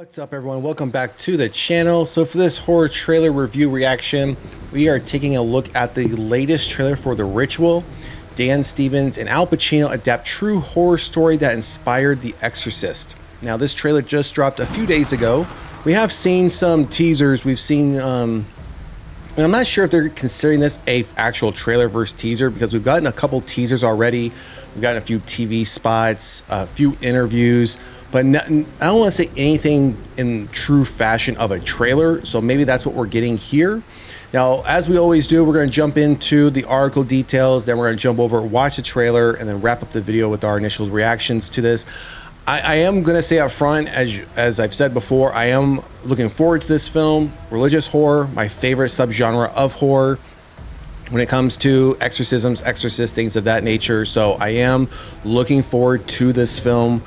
What's up, everyone? Welcome back to the channel. So for this horror trailer review reaction, we are taking a look at the latest trailer for The Ritual. Dan Stevens and Al Pacino adapt true horror story that inspired The Exorcist. Now, this trailer just dropped a few days ago. We have seen some teasers. We've seen, and I'm not sure if they're considering this a actual trailer versus teaser, because we've gotten a couple teasers already. We've gotten a few TV spots, a few interviews, but I don't want to say anything in true fashion of a trailer. So maybe that's what we're getting here. Now, as we always do, we're going to jump into the article details, then we're going to jump over, watch the trailer, and then wrap up the video with our initial reactions to this. I am going to say up front, as I've said before, I am looking forward to this film. Religious horror, my favorite subgenre of horror when it comes to exorcisms, exorcists, things of that nature. So I am looking forward to this film.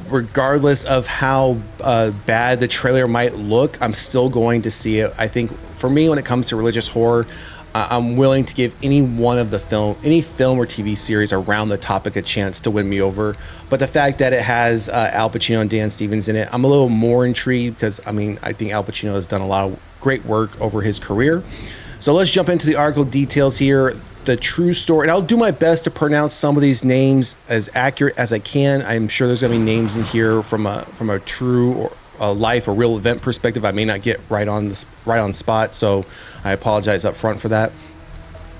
Regardless of how bad the trailer might look, I'm still going to see it. I think for me, when it comes to religious horror, I'm willing to give any one of any film or TV series around the topic a chance to win me over. But the fact that it has Al Pacino and Dan Stevens in it, I'm a little more intrigued, because I think Al Pacino has done a lot of great work over his career. So let's jump into the article details here. The true story, and I'll do my best to pronounce some of these names as accurate as I can. I'm sure there's gonna be names in here from a true or a life or real event perspective I may not get right on spot, so I apologize up front for that.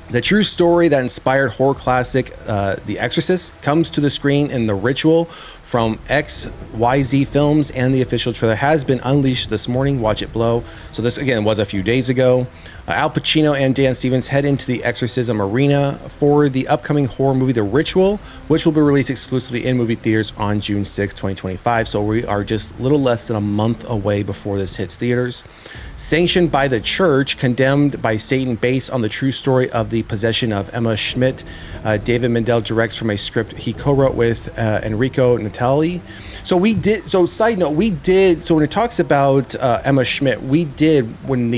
The true story that inspired horror classic The Exorcist comes to the screen in The Ritual from XYZ Films, and the official trailer has been unleashed this morning. Watch it below. So this, again, was a few days ago. Al Pacino and Dan Stevens head into the exorcism arena for the upcoming horror movie The Ritual, which will be released exclusively in movie theaters on June 6, 2025. So we are just a little less than a month away before this hits theaters. Sanctioned by the church, condemned by Satan, based on the true story of the possession of Emma Schmidt, David Mindell directs from a script he co-wrote with Enrico Natali. So side note, so when it talks about Emma Schmidt, we did, when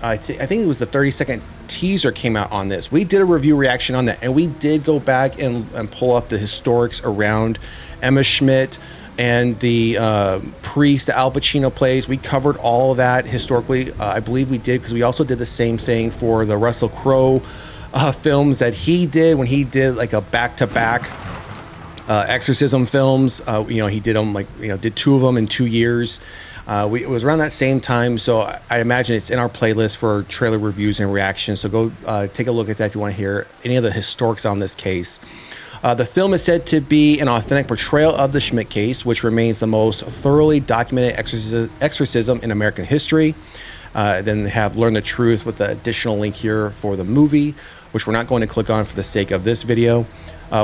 I think it was the 30-second teaser came out on this, we did a review reaction on that, and we did go back and pull up the historics around Emma Schmidt and the priest that Al Pacino plays. We covered all of that historically. I believe we did, because we also did the same thing for the Russell Crowe films that he did when he did like a back-to-back exorcism films. He did them did two of them in 2 years. It was around that same time, so I imagine it's in our playlist for trailer reviews and reactions. So go take a look at that if you want to hear any of the historics on this case. The film is said to be an authentic portrayal of the Schmidt case, which remains the most thoroughly documented exorcism in American history. Then they have Learn the Truth with the additional link here for the movie, which we're not going to click on for the sake of this video.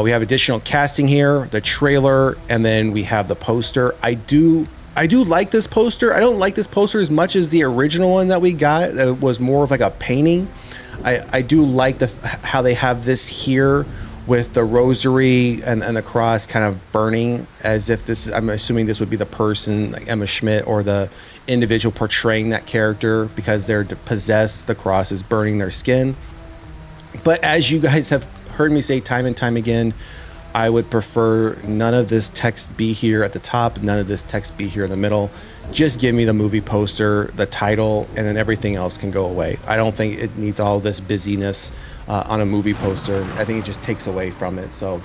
We have additional casting here, the trailer, and then we have the poster. I do like this poster. I don't like this poster as much as the original one that we got. It was more of like a painting. I do like how they have this here with the rosary and the cross kind of burning, as if I'm assuming this would be the person, like Emma Schmidt, or the individual portraying that character, because they're possessed, the cross is burning their skin. But as you guys have heard me say time and time again, I would prefer none of this text be here at the top, none of this text be here in the middle. Just give me the movie poster, the title, and then everything else can go away. I don't think it needs all this busyness on a movie poster. I think it just takes away from it. So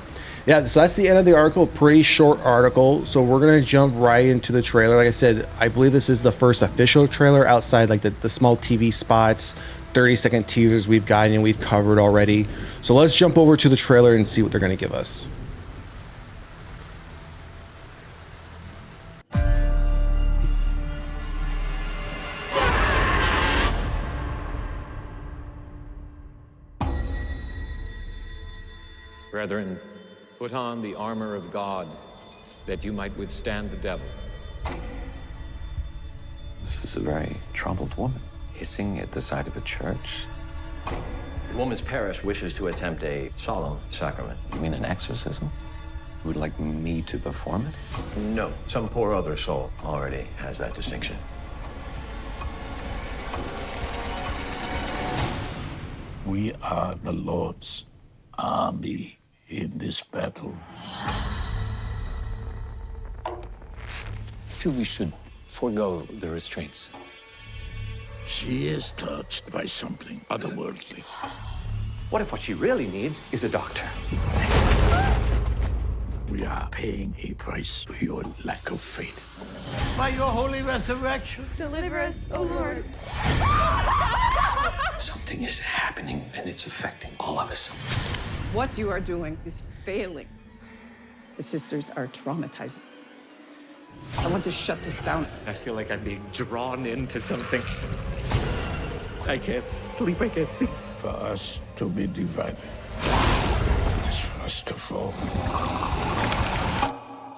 yeah, so that's the end of the article. Pretty short article. So we're gonna jump right into the trailer. Like I said, I believe this is the first official trailer outside like the small TV spots, 30-second teasers we've gotten and we've covered already. So let's jump over to the trailer and see what they're gonna give us. Brethren, put on the armor of God, that you might withstand the devil. This is a very troubled woman, hissing at the side of a church. The woman's parish wishes to attempt a solemn sacrament. You mean an exorcism? You would like me to perform it? No, some poor other soul already has that distinction. We are the Lord's army in this battle. I feel we should forego the restraints. She is touched by something otherworldly. What if what she really needs is a doctor? We are paying a price for your lack of faith. By your holy resurrection. Deliver us, O Lord. Something is happening, and it's affecting all of us. What you are doing is failing. The sisters are traumatizing. I want to shut this down. I feel like I'm being drawn into something. I can't sleep, I can't think. For us to be divided is for us to fall.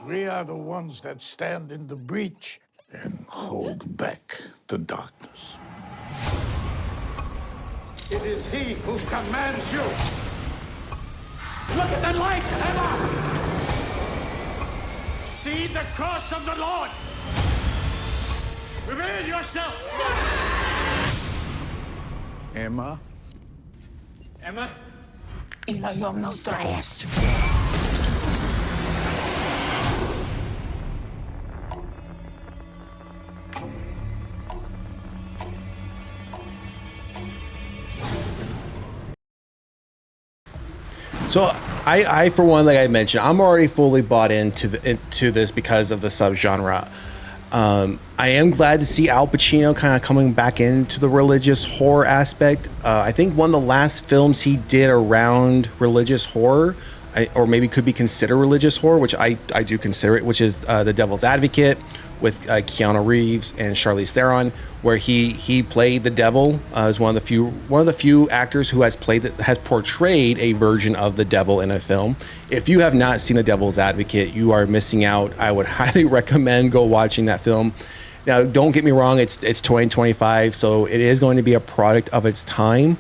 We are the ones that stand in the breach and hold back the darkness. It is he who commands you. Look at the light, Emma! See the cross of the Lord. Reveal yourself. Emma? Emma? So I for one, like I mentioned, I'm already fully bought into this because of the subgenre. I am glad to see Al Pacino kind of coming back into the religious horror aspect. I think one of the last films he did around religious horror, or maybe could be considered religious horror, which I do consider it, which is The Devil's Advocate with Keanu Reeves and Charlize Theron, where he played the devil as one of the few actors who has portrayed a version of the devil in a film. If you have not seen The Devil's Advocate, you are missing out. I would highly recommend go watching that film. Now, don't get me wrong, it's 2025, so it is going to be a product of its time,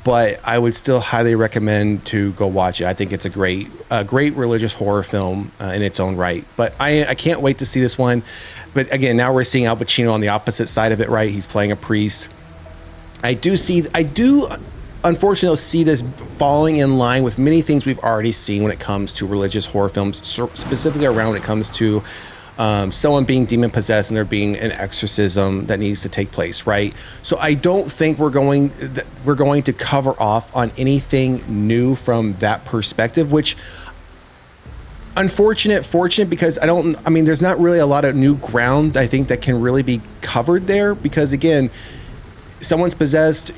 but I would still highly recommend to go watch it. I think it's a great religious horror film in its own right. But I can't wait to see this one. But again, now we're seeing Al Pacino on the opposite side of it, right? He's playing a priest. I do unfortunately see this falling in line with many things we've already seen when it comes to religious horror films, specifically around when it comes to someone being demon possessed and there being an exorcism that needs to take place, right? So I don't think we're going to cover off on anything new from that perspective, which fortunate because there's not really a lot of new ground I think that can really be covered there, because again, someone's possessed,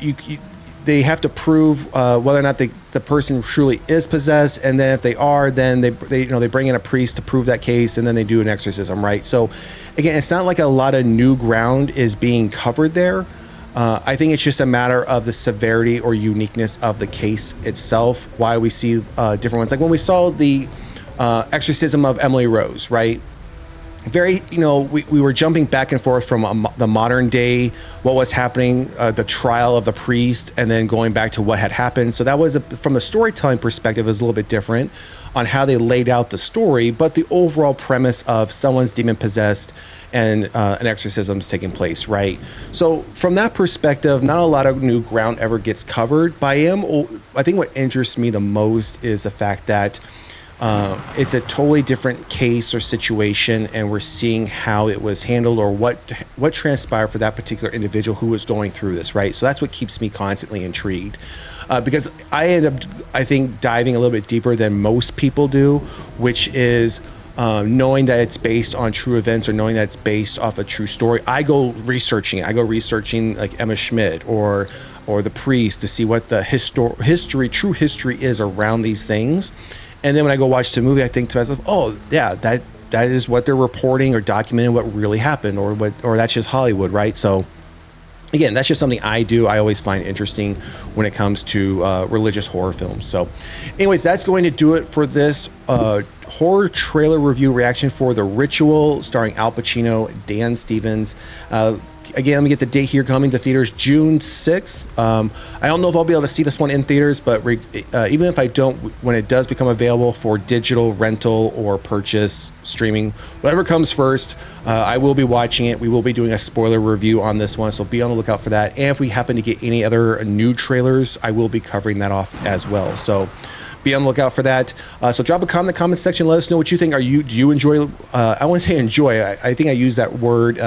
they have to prove whether or not the person truly is possessed, and then if they are, then they bring in a priest to prove that case, and then they do an exorcism, right? So again, it's not like a lot of new ground is being covered there. I think it's just a matter of the severity or uniqueness of the case itself, why we see different ones. Like when we saw the exorcism of Emily Rose, right? Very, we were jumping back and forth from the modern day, what was happening, the trial of the priest, and then going back to what had happened. So that was, from the storytelling perspective, it was a little bit different on how they laid out the story, but the overall premise of someone's demon possessed and an exorcism is taking place, right? So from that perspective, not a lot of new ground ever gets covered. But I think what interests me the most is the fact that it's a totally different case or situation, and we're seeing how it was handled or what transpired for that particular individual who was going through this, right? So that's what keeps me constantly intrigued, because I end up, I think, diving a little bit deeper than most people do, which is knowing that it's based on true events or knowing that it's based off a true story. I go researching it. I go researching like Emma Schmidt or the priest to see what the true history is around these things. And then when I go watch the movie, I think to myself, oh, yeah, that is what they're reporting or documenting what really happened, or that's just Hollywood, right? So again, that's just something I do. I always find interesting when it comes to religious horror films. So anyways, that's going to do it for this horror trailer review reaction for The Ritual, starring Al Pacino, Dan Stevens. Again, let me get the date here, coming to theaters June 6th. I don't know if I'll be able to see this one in theaters, but even if I don't, when it does become available for digital rental or purchase, streaming, whatever comes first, I will be watching it. We will be doing a spoiler review on this one, so be on the lookout for that. And if we happen to get any other new trailers, I will be covering that off as well. So be on the lookout for that. So drop a comment in the comment section. Let us know what you think. Do you enjoy? I want to say enjoy. I think I use that word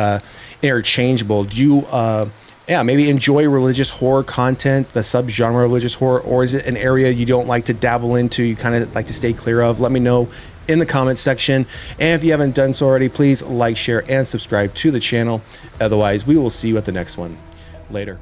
interchangeable. Do you? Yeah, maybe enjoy religious horror content, the subgenre religious horror, or is it an area you don't like to dabble into? You kind of like to stay clear of? Let me know in the comment section. And if you haven't done so already, please like, share, and subscribe to the channel. Otherwise, we will see you at the next one. Later.